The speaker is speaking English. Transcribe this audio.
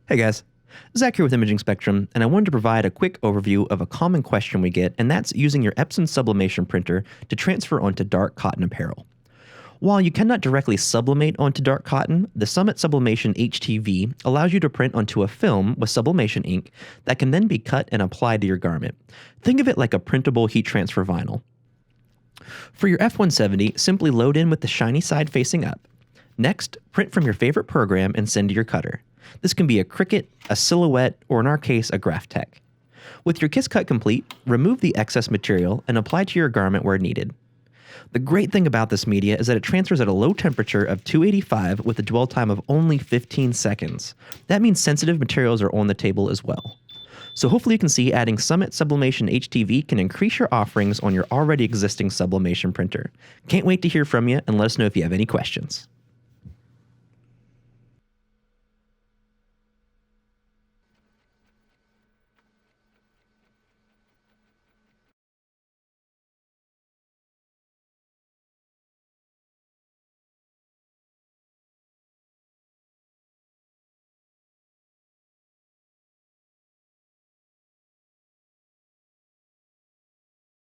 Hey guys, Zach here with Imaging Spectrum, and I wanted to provide a quick overview of a common question we get, and that's using your Epson sublimation printer to transfer onto dark cotton apparel. While you cannot directly sublimate onto dark cotton, the Summit Sublimation HTV allows you to print onto a film with sublimation ink that can then be cut and applied to your garment. Think of it like a printable heat transfer vinyl. For your F170, simply load in with the shiny side facing up. Next, print from your favorite program and send to your cutter. This can be a Cricut, a Silhouette, or in our case, a Graphtec. With your kiss cut complete, remove the excess material and apply to your garment where needed. The great thing about this media is that it transfers at a low temperature of 285 with a dwell time of only 15 seconds. That means sensitive materials are on the table as well. So hopefully you can see adding Summit Sublimation HTV can increase your offerings on your already existing sublimation printer. Can't wait to hear from you, and let us know if you have any questions.